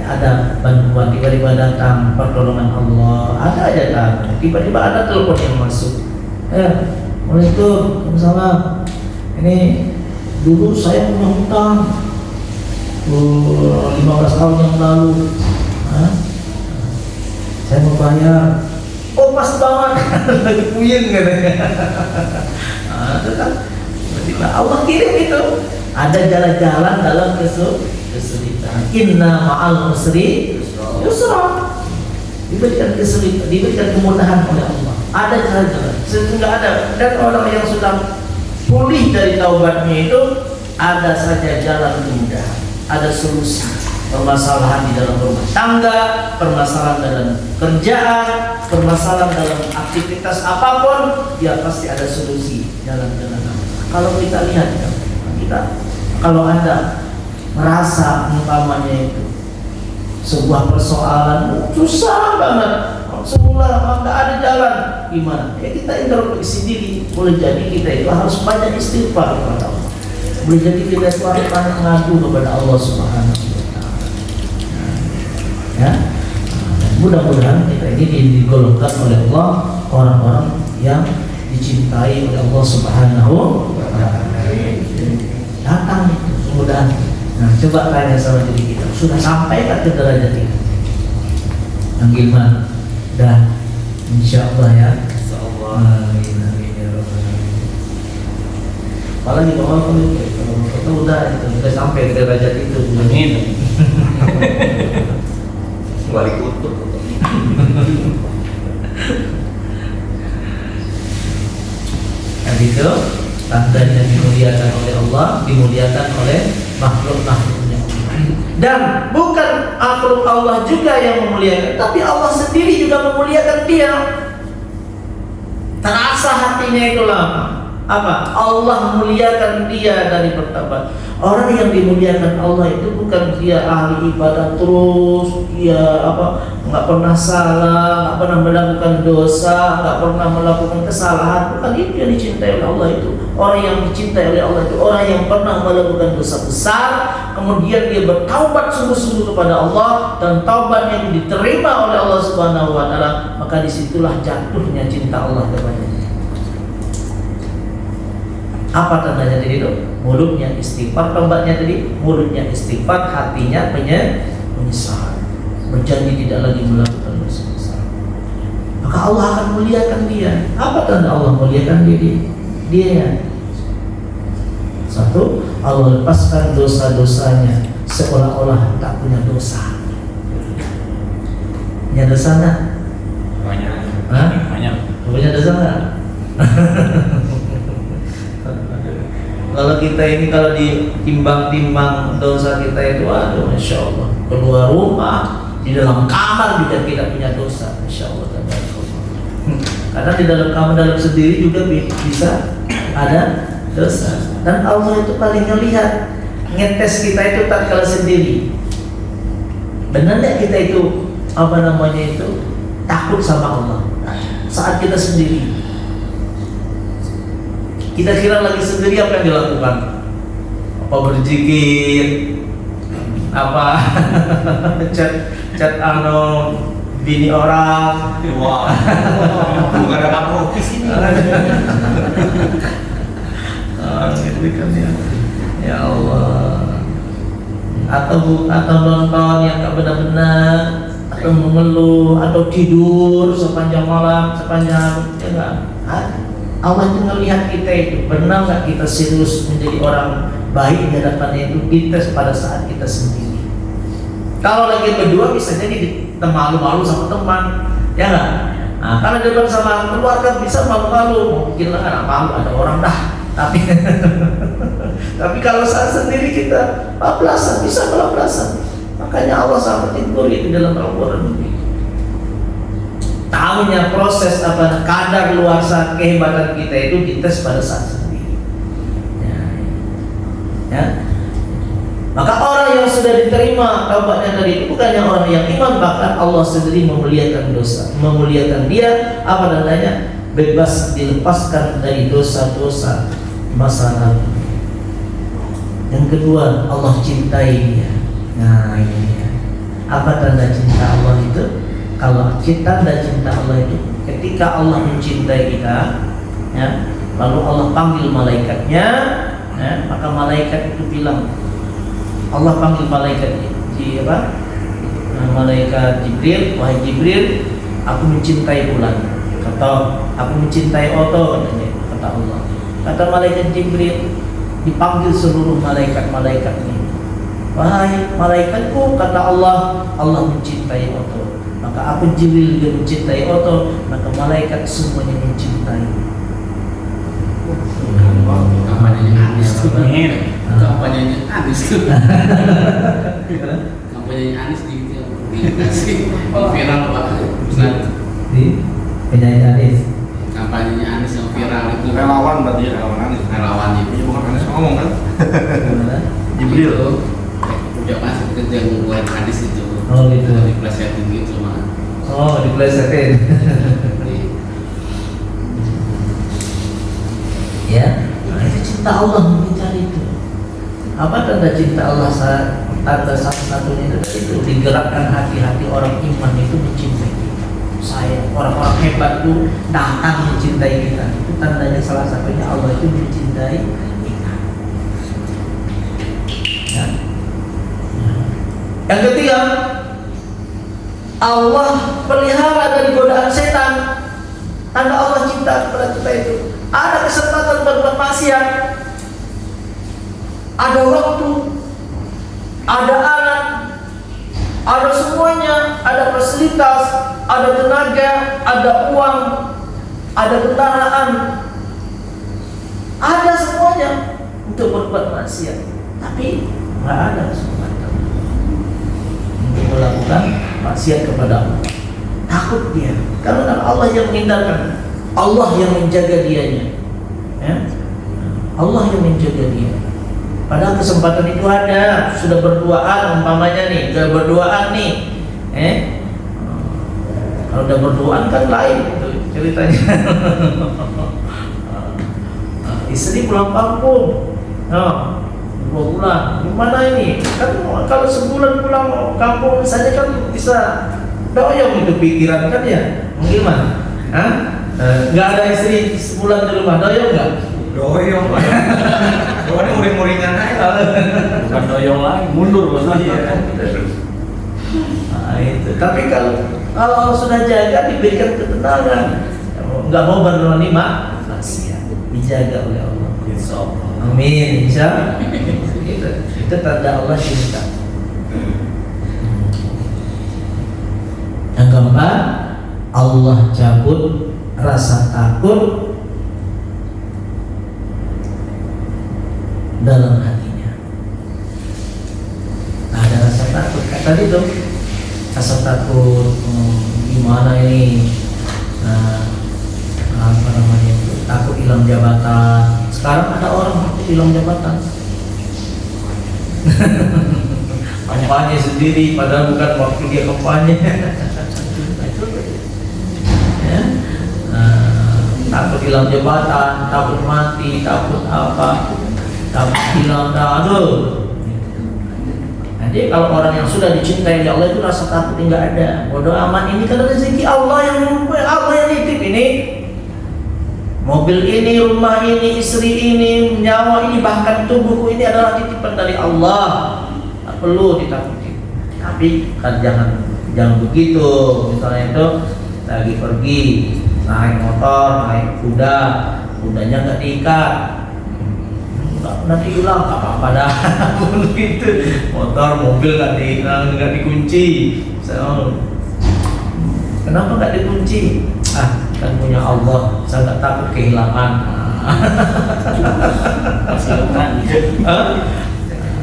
ada bantuan, tiba-tiba datang pertolongan Allah, ada aja kan, tiba-tiba ada telepon yang masuk. Waalaikumsalam, Waalaikumsalam. Ini dulu saya punya hutang 15 tahun yang lalu. Saya mau bayar. Oh pas banget, lagi puyeng katanya. Itu kan, tiba-tiba Allah kirim itu. Ada jalan-jalan dalam kesulitan. Inna ma'al usri yusra. Diberikan kesulitan, diberikan kemudahan oleh Allah. Ada jalan-jalan. Sehingga ada, dan orang yang sudah pulih dari taubatnya itu ada saja jalan kemudahan, ada solusi permasalahan di dalam rumah tangga, permasalahan dalam kerjaan, permasalahan dalam aktivitas apapun, ya pasti ada solusi jalan-jalan. Kalau kita lihat ya, kalau Anda merasa umpamanya itu sebuah persoalan susah banget, semula nggak ada jalan, gimana? Ya kita introspeksi diri. Boleh jadi kita itu harus banyak istighfar kepada Allah. Boleh jadi kita itu harus banyak ngadu kepada Allah Subhanahu wa Ta'ala. Ya, mudah-mudahan kita ini digolongkan oleh Allah orang-orang yang dicintai oleh Allah Subhanahu wa Ta'ala. Datang mudah. Nah, coba tanya sama diri kita, sudah sampai ke derajat itu? Yang gimana? Dan insyaallah ya. Insyaallah. Apalagi kalau kita udah sampai ke derajat itu. Amin. Wali kutub. Nah itu tandanya dimuliakan oleh Allah, dimuliakan oleh makhluk-makhluknya. Dan bukan makhluk Allah juga yang memuliakan, tapi Allah sendiri juga memuliakan dia. Terasa hatinya itulah apa? Allah memuliakan dia dari pertama. Orang yang dimuliakan Allah itu bukan dia ahli ibadah terus, dia nggak pernah salah, nggak pernah melakukan dosa, nggak pernah melakukan kesalahan. Bukan itu yang dicintai oleh Allah itu. Orang yang dicintai oleh Allah itu orang yang pernah melakukan dosa besar, kemudian dia bertaubat sungguh-sungguh kepada Allah, dan taubatnya itu diterima oleh Allah Subhanahu wa Ta'ala. Maka disitulah jatuhnya cinta Allah kepadanya. Apa tandanya tadi itu? Mulutnya istighfar, taubatnya tadi mulutnya istighfar, hatinya penyesalan, berjanji tidak lagi melakukan dosa besar. Maka Allah akan muliakan dia. Apa tanda Allah muliakan dia? Satu, Allah lepaskan dosa-dosanya seolah-olah tak punya dosa. Punya dosa nggak? Banyak. Hah? Banyak. Punya dosa nggak? Kalau kita ini kalau ditimbang-timbang dosa kita itu, aduh, masya Allah, keluar rumah di dalam kamar juga kita punya dosa, masya Allah. Karena di dalam kamar dalam sendiri juga bisa ada dosa. Dan Allah itu paling ngelihat, ngetes kita itu tak kalah sendiri. Benar nggak kita itu takut sama Allah saat kita sendiri? Kita kira lagi sendiri, apa yang dilakukan? Apa berzikir? Apa chat bini orang? Wah. Bukan ada kamu di sini. Gitu kan ya. Ya Allah. Atau nonton yang tak benar-benar, atau mengeluh, atau tidur sepanjang malam, ya enggak? Allah itu melihat kita itu, benar nggak kita serius menjadi orang baik di hadapannya itu, kita pada saat kita sendiri. Kalau lagi berdua bisa jadi malu-malu sama teman, ya nggak? Nah, kalau depan sama keluarga bisa malu-malu, mungkin lah malu ada orang dah. Tapi kalau saat sendiri kita bablasan, bisa bablasan. Makanya Allah sangat tegur itu dalam Al-Quran. Tahunya proses kadar luarsa kehebatan kita itu dites pada saat sendiri. Ya. Maka orang yang sudah diterima taubatnya tadi itu bukannya orang yang iman, bahkan Allah sendiri memuliakan memuliakan dia, bebas dilepaskan dari dosa-dosa masa lalu. Yang kedua, Allah cintai dia. Nah ini ya. Apa tanda cinta Allah itu? Kalau tanda cinta Allah itu ketika Allah mencintai kita, ya, lalu Allah panggil malaikatnya, ya, maka malaikat itu bilang, Allah panggil malaikat malaikat Jibril, wahai Jibril, aku mencintai bulan. Kata, aku mencintai Oto, kata Allah. Kata malaikat Jibril, dipanggil seluruh malaikat-malaikat ini. Wahai malaikatku, kata Allah, Allah mencintai Oto. Maka aku Jibril juga mencintai Oto, maka malaikat semuanya mencintai. Kampanyenya Anies tuh. Amin. Kampanyenya Anies tuh. Kampanyenya Anies di viral Pak. Di penyanyi Anies. Kampanyenya Anies yang viral itu. Relawan berarti ya, relawan Anies. Relawannya. Iya, bukan Anies ngomong kan? Gimana? Jibril. Udah masuk ke yang buat Anies itu. Oh gitu. Diplesetin gitu mah. Oh, diplesetin. Ya, nah, itu cinta Allah mengejar itu. Apa tanda cinta Allah? Tanda satu-satunya itu digerakkan hati-hati orang iman itu mencintai kita. Saya orang-orang hebat itu datang mencintai kita. Itu tandanya salah satunya Allah itu mencintai kita. Ya. Yang ketiga, Allah pelihara dari godaan setan. Tanda Allah cinta kepada kita itu. Ada kesempatan berbuat maksiat, ada waktu, ada alat, ada semuanya, ada fasilitas, ada tenaga, ada uang, ada kendaraan, ada semuanya untuk berbuat maksiat, tapi nggak ada kesempatan untuk melakukan maksiat kepada Allah. Takut dia, karena Allah yang menghindarkan, Allah yang menjaga dianya, ya? Allah yang menjaga dia. Padahal kesempatan itu ada, sudah berduaan umpamanya nih, sudah berduaan nih, kalau udah berduaan kan lain itu ceritanya. Istri pulang kampung, 2 bulan, gimana ini? Kan kalau sebulan pulang kampung saja kan bisa doyong itu pikiran kan ya, gimana? Nggak ada istri sebulan di rumah, doyong nggak? Doyong. Doyong muring-muringan aja. Bukan doyong lagi, mundur maksudnya. Nah, itu. Tapi kalau sudah jaga diberikan ketenangan, nggak mau berani maksiat, dijaga oleh Allah. Insyaallah. Amin. Insya. Itu tanda Allah cinta. Yang keempat, Allah cabut rasa takut dalam hatinya. Nah, ada rasa takut. Kayak tadi tuh, rasa takut gimana ini, apa namanya itu, takut hilang jabatan. Sekarang ada orang takut hilang jabatan. Kampanye sendiri, padahal bukan waktu dia kampanye. Ya. Takut hilang jabatan, takut mati, takut apa, takut hilang aduh. Jadi kalau orang yang sudah dicintai oleh Allah itu rasa takut nggak ada. Bodoh amat, ini kan rezeki Allah yang nitip ini. Mobil ini, rumah ini, istri ini, nyawa ini, bahkan tubuhku ini adalah titipan dari Allah. Tak perlu ditakuti. Tapi kan jangan begitu. Misalnya itu lagi pergi naik motor, naik kuda, kudanya nggak diikat, nanti hilang, apa-apa dah. Begitu. Motor, mobil nggak dikunci. Kenapa nggak dikunci? Kan punya Allah, saya nggak takut kehilangan.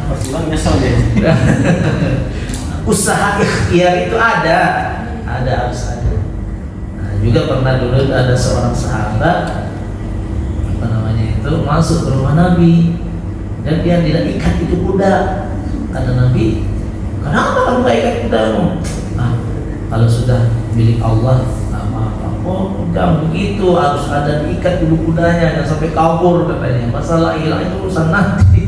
Pas pulang nyesel deh. Usaha ikhtiar itu ada harus ada. Nah, juga pernah dulu ada seorang sahabat, apa namanya itu, masuk ke rumah Nabi dan dia tidak ikat itu kuda. Kata Nabi, kenapa kamu nggak ikat kudamu? Kalau sudah milik Allah, oh jangan begitu, harus ada diikat dulu kudanya, jangan sampai kabur katanya. Masalah hilang itu urusan nanti.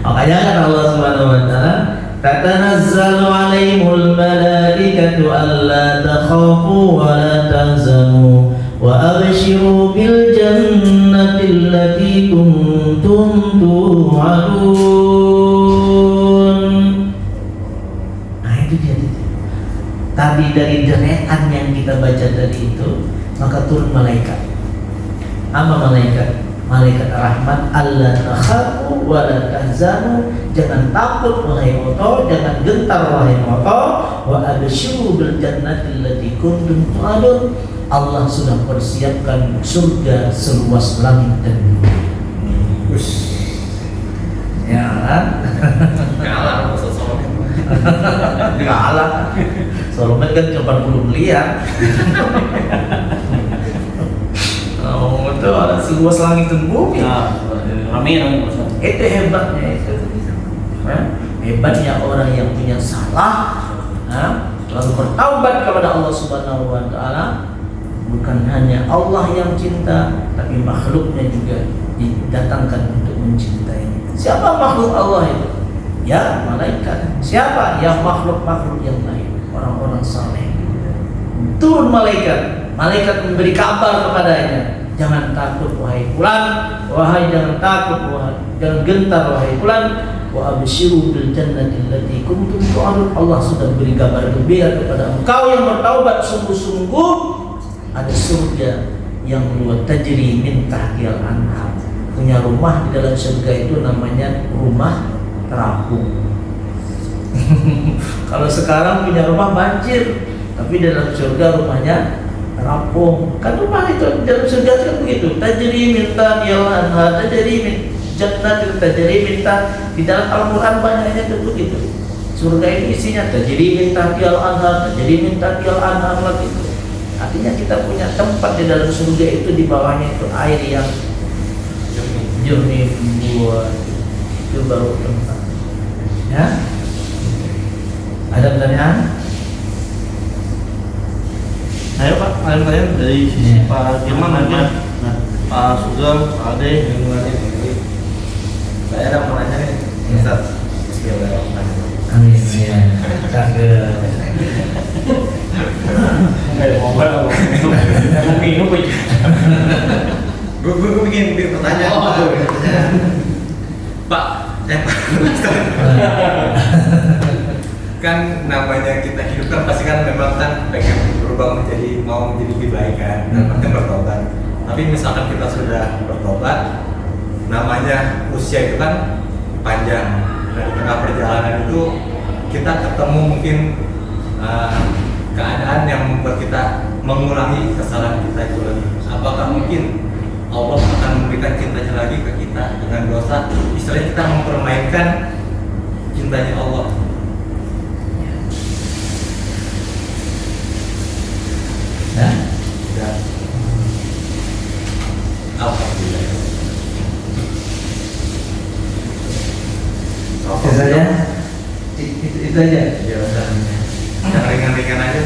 Makanya kan Allah Subhanahu wa taala tatanazzalu 'alaihimul malaikatu alla takhafu wa la tahzanu wa abshiru bil jannati allati kuntum tu'adun. Nah itu dia. Tadi dari deretan yang kita baca tadi itu, maka turun malaikat. Apa malaikat? Malaikat rahmat. Allah takhafu wa la tahzanu, jangan takut wahai oto, jangan gentar wahai oto, wa abshiru bil jannati allati kuntum tu'adun. Allah sudah persiapkan surga seluas langit dan bumi. Ya kan? Kalah Ustaz Solomon. Kalah. Solomon kan cuma 40 miliar. Oh, itu ada seluas langit dan bumi. Nah, amin. Itu hebatnya itu. Hebatnya orang yang punya salah, lalu bertaubat kepada Allah Subhanahu wa taala. Bukan hanya Allah yang cinta, tapi makhluknya juga didatangkan untuk mencintainya. Siapa makhluk Allah itu? Ya malaikat. Siapa? Ya makhluk-makhluk yang lain, orang-orang saleh. Turun malaikat. Malaikat memberi kabar kepadanya. Jangan takut wahai fulan, jangan takut wahai, jangan gentar wahai fulan. Wa abshiru bil jannati allati kuntum tu'adun. Allah sudah beri kabar gembira kepada engkau yang bertaubat sungguh-sungguh. Ada surga yang luas tajri min tahtihal anhar. Punya rumah di dalam surga itu namanya rumah terapung. Kalau sekarang punya rumah banjir, tapi dalam surga rumahnya terapung. Kan rumah itu dalam surga itu kan begitu. Tajri min tahtihal anhar, tajri min jannat, tajri min di dalam Al-Qur'an banyaknya itu begitu. Surga ini isinya tajri min tahtihal anhar, tajri min tahtihal anhar lagi itu. Artinya kita punya tempat di dalam surga itu, di bawahnya itu air yang jernih buat itu baru tempat. Ya, ada pertanyaan? Ayo Pak, ada pertanyaan dari sisi Pak Firman mungkin, Pak Sugeng, Pak Ade. Saya ada mau nanya nih, Ustaz. Bismillahirrahmanirrahim. Amin. Ya, cakep. Gue bikin pertanyaan. Pak, kan namanya kita hidup kan pasti kan memang kan pengen berubah mau menjadi lebih baik kan, dan penting bertobat. Tapi misalkan kita sudah bertobat, namanya usia itu kan panjang. Dari tengah perjalanan itu kita ketemu mungkin keadaan yang membuat kita mengulangi kesalahan kita itu lagi. Apakah mungkin Allah akan memberikan cintanya lagi ke kita dengan dosa? Istilahnya kita mempermainkan cintanya Allah. Ya. Ya. Alhamdulillah. Itu saja. Itu aja. Ya udah. Yang ringan-ringan aja.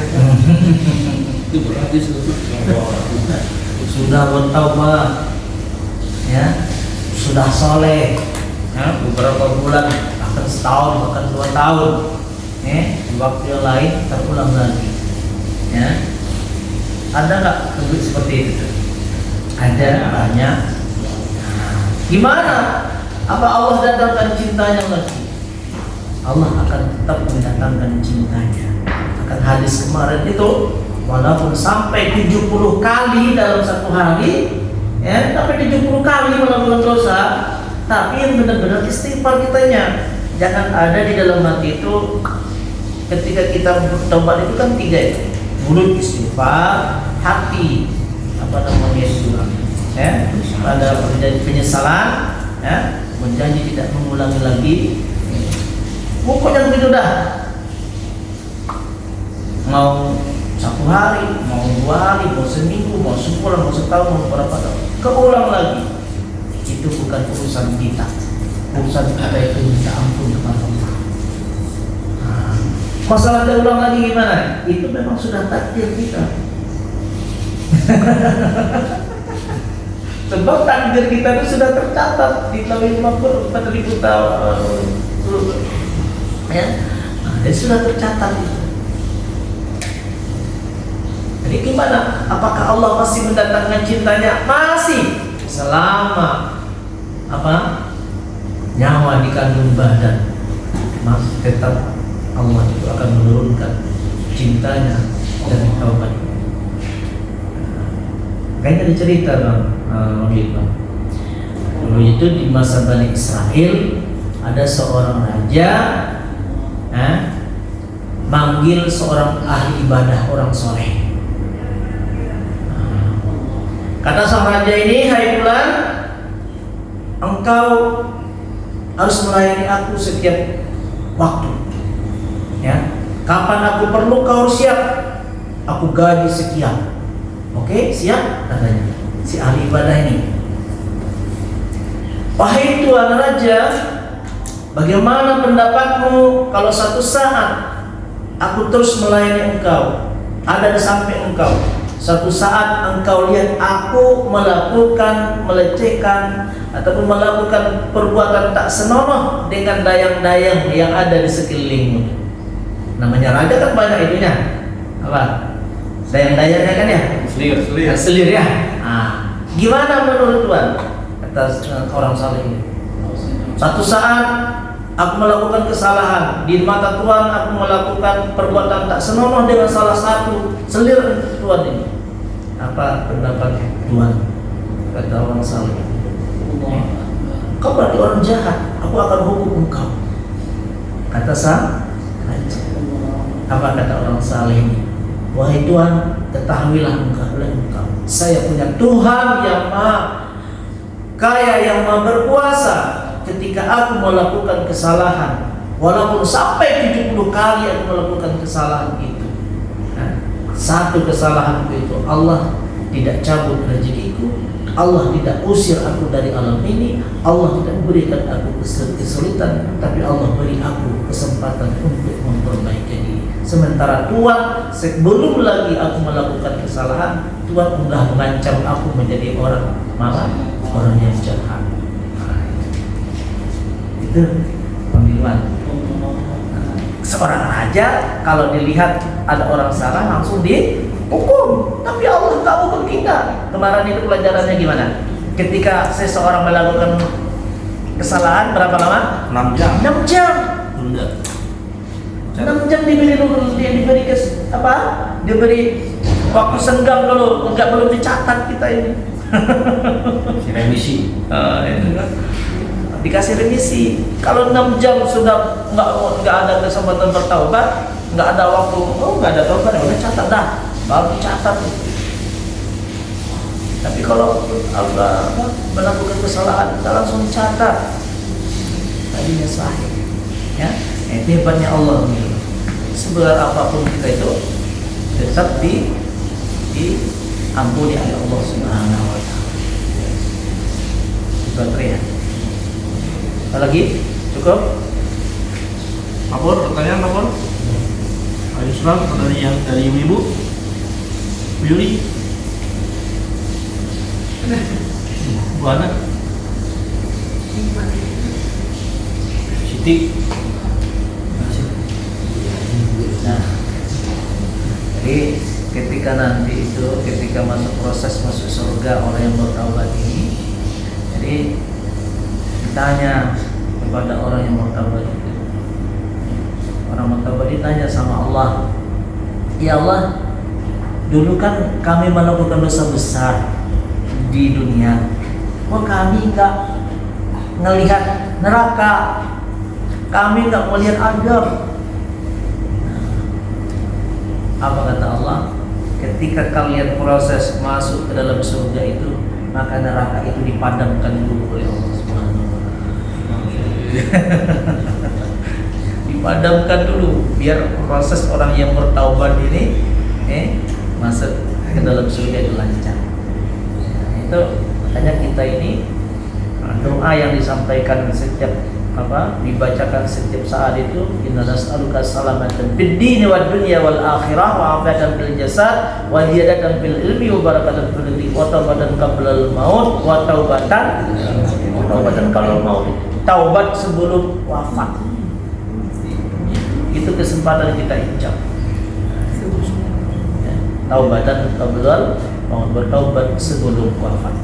Itu berarti Sudah bertaubat, ya, sudah soleh, ya, beberapa bulan, bahkan setahun, bahkan 2 tahun, ya, di waktu yang lain terulang lagi, ya. Ada nggak kebutuhan seperti itu? Ada, banyak. Nah, gimana? Apa Allah datangkan cintanya lagi? Allah akan tetap mendatangkan cintanya. Akan hadis kemarin itu, walaupun sampai 70 kali dalam satu hari, ya, sampai 70 kali melakukan dosa, tapi yang benar-benar istighfar kitanya. Jangan ada di dalam hati itu ketika kita bertobat itu kan 3 itu. Mulut istighfar, hati apa namanya itu, ya, pada penyesalan, ya, berjanji tidak mengulangi lagi. Pokoknya begitu dah. Mau 1 hari, mau 2 hari, mau seminggu, mau sebulan, mau setahun, mau berapa tahun, keulang lagi. Itu bukan urusan kita. Urusan kita itu minta ampun kepada Allah. Nah, masalah keulang lagi gimana? Itu memang sudah takdir kita. Sebab takdir kita itu sudah tercatat di Lauhul Mahfuz 4.000 tahun. Ya, dan sudah tercatat itu. Jadi gimana? Apakah Allah masih mendatangkan cintanya? Masih. Selama nyawa di kandung badan, masih tetap Allah itu akan menurunkan cintanya dari taubat. Kayaknya ada cerita bang, dulu itu di masa Bani Israel ada seorang raja, manggil seorang ahli ibadah, orang soleh. Kata sang raja ini, hai fulan, engkau harus melayani aku setiap waktu. Ya, kapan aku perlu kau harus siap. Aku gaji sekian. Oke, siap katanya si ahli ibadah ini. Wahai tuan raja, bagaimana pendapatmu kalau satu saat aku terus melayani engkau, ada di samping engkau, suatu saat engkau lihat aku melakukan, melecehkan ataupun melakukan perbuatan tak senonoh dengan dayang-dayang yang ada di sekelilingmu. Namanya raja kan banyak itunya, dayang-dayangnya kan ya, selir ya. Gimana menurut Tuhan? Kata orang saleh ini, satu saat aku melakukan kesalahan di mata Tuhan, aku melakukan perbuatan tak senonoh dengan salah satu selir Tuhan ini. Apa pendapat Tuhan? Kata orang saleh, kau berarti orang jahat, aku akan hukum engkau. Kata sang raja. Apa kata orang saleh ini? Wahai Tuhan, ketahuilah engkau, saya punya Tuhan yang maha kaya, yang maha berkuasa. Ketika aku melakukan kesalahan, walaupun sampai 70 kali aku melakukan kesalahan itu, satu kesalahanku itu Allah tidak cabut rezekiku, Allah tidak usir aku dari alam ini, Allah tidak berikan aku kesulitan, tapi Allah beri aku kesempatan untuk memperbaiki diri. Sementara Tuhan, sebelum lagi aku melakukan kesalahan, Tuhan sudah mengancam aku menjadi orang malah orang yang jahat. Itu pembimbingan. Seorang raja kalau dilihat ada orang salah langsung dihukum, tapi Allah tak hukum kita. Kemarin itu pelajarannya gimana? Ketika seseorang melakukan kesalahan berapa lama? 6 jam. 6 jam. Enggak. 6 jam diberi diberi waktu senggang dulu, enggak belum dicatat kita ini. Remisi. Itu kan. Dikasih remisi. Kalau 6 jam sudah enggak ada kesempatan bertaubat, enggak ada waktu, enggak ada taubat, ya udah catat dah, baru dicatat. Tapi kalau melakukan kesalahan, kita langsung catat. Tadinya sahih. Ya, itu hebatnya Allah. Seberat apapun kita itu tetap diampuni oleh Allah Subhanahu wa taala. Itu ya. Apa lagi? Cukup? Apor, pertanyaan apor? Ayo Islam dari ibu-ibu. Yuri. Bu anak. Siti. Nah, jadi ketika nanti itu, ketika masuk proses masuk surga orang yang bertaubat ini, jadi ditanya kepada orang yang bertaubat itu, orang bertaubat ditanya sama Allah, ya Allah, dulu kan kami melakukan dosa besar di dunia, kok kami nggak ngelihat neraka, kami nggak melihat azab. Apa kata Allah? Ketika kalian proses masuk ke dalam surga itu, maka neraka itu dipadamkan dulu oleh Allah Subhanahu wa taala. Dipadamkan dulu biar proses orang yang bertaubat ini masuk ke dalam surga itu lancar. Itu makanya kita ini doa yang disampaikan setiap dibacakan setiap saat itu, inna nas'aluka salamatan fid dini wad dunya wal akhirah wa afatan fil jasad wa ziyadatan fil ilmi wa barakatan fil rizqi wa taubatan qablal maut wa taubatan kalau maut, taubat sebelum wafat. Itu kesempatan kita injak. Ya, taubatan qablal maut, bertaubat sebelum wafat.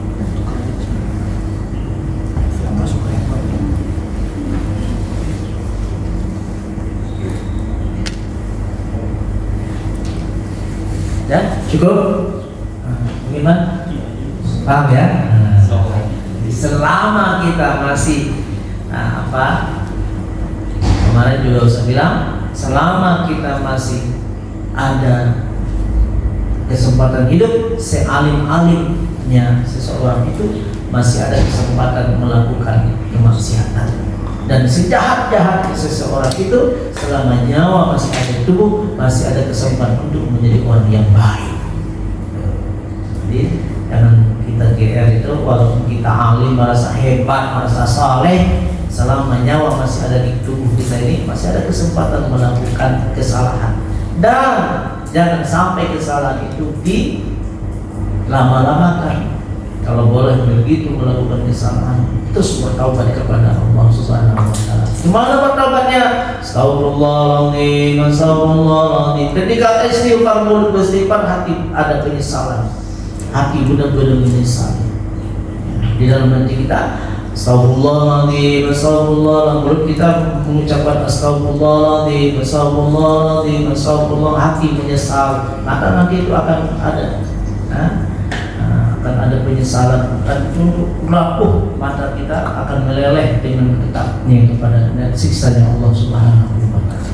Ya, cukup? Bagaimana? Paham ya? Selama kita masih kemarin juga saya bilang, selama kita masih ada kesempatan hidup, sealim-alimnya seseorang itu masih ada kesempatan melakukan kemaksiatan. Dan sejahat-jahat seseorang itu, selama nyawa masih ada di tubuh, masih ada kesempatan untuk menjadi orang yang baik. Jadi jangan kita GR itu, walaupun kita alim, merasa hebat, merasa saleh, selama nyawa masih ada di tubuh kita ini, masih ada kesempatan melakukan kesalahan. Dan jangan sampai kesalahan itu dilama-lamakan. Kalau boleh begitu melakukan kesalahan, terus bertaubat kepada Allah Subhanahu wa taala. Gimana bertaubatnya? Astagfirullahaladzim, astagfirullahaladzim. Ketika istighfar mulut beristighfar, hati ada penyesalan. Hati benar-benar menyesal. Di dalam hati kita, astagfirullahaladzim, astagfirullahaladzim. Mulut kita mengucapkan astagfirullahaladzim, astagfirullahaladzim, astagfirullah. Hati menyesal. Maka nanti itu akan ada. Akan ada penyesalan, akan rapuh, mata kita akan meleleh dengan ketaknya kepada siksanya Allah Subhanahu wa taala.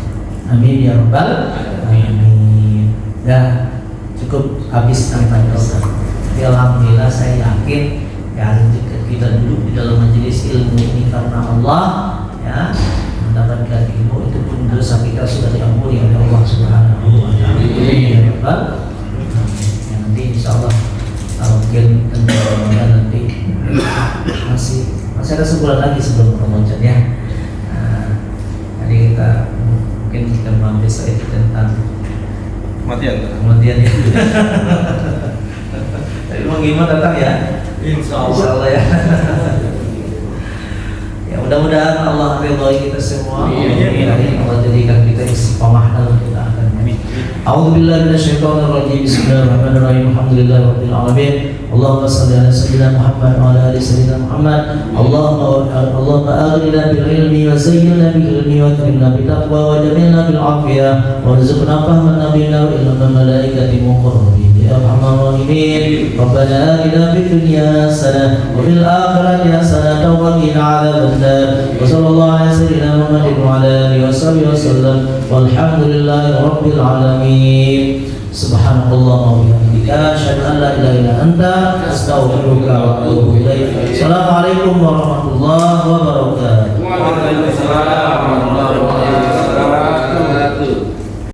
Amin ya rabbal alamin. Ya, cukup habis tanya Ustaz. Alhamdulillah saya yakin ya, kita duduk di dalam majelis ilmu ini karena Allah, ya, mendapatkan ilmu itu pun dosa kita sudah diampuni oleh Allah Subhanahu wa taala. Amin ya rabbal alamin. Nanti insyaallah mungkin nanti masih ada sebulan lagi sebelum Ramadan ya. Jadi kita mungkin kita mampir sedikit tentang kematian ya. Tapi Bang Iman datang ya. Insyaallah ya. Ya mudah-mudahan Allah ridhoi kita semua. Amin. Allah jadikan kita istiqomah dalam kita akan. A'udzu billahi minasyaitonir rajim. Bismillahirrahmanirrahim. Alhamdulillahirabbil alamin. Allahumma shalli ala sayyidina Muhammad wa ala ali sayyidina Muhammad. Allahumma aghnina bil ilmi wa zayyinna bil ilmi wa akrimna bil taqwa wa jamilna bil afiyah warzuqna fahma nabiyina wa ilma malaikati muqarrabin. Ya arhamar rahimin. Rabbana atina fid dunya hasanah wa fil akhirati hasanah wa qina adzabannar. Wa sallallahu ala sayyidina Muhammadin wa ala alihi wa sahbihi wasallam. Walhamdulillahi rabbil alamin. Subhanallah wa bihamdika asyhadu an la ilaha illa anta astaghfiruka wa atubu ilaik. Assalamualaikum warahmatullahi wabarakatuh. Waalaikumsalam.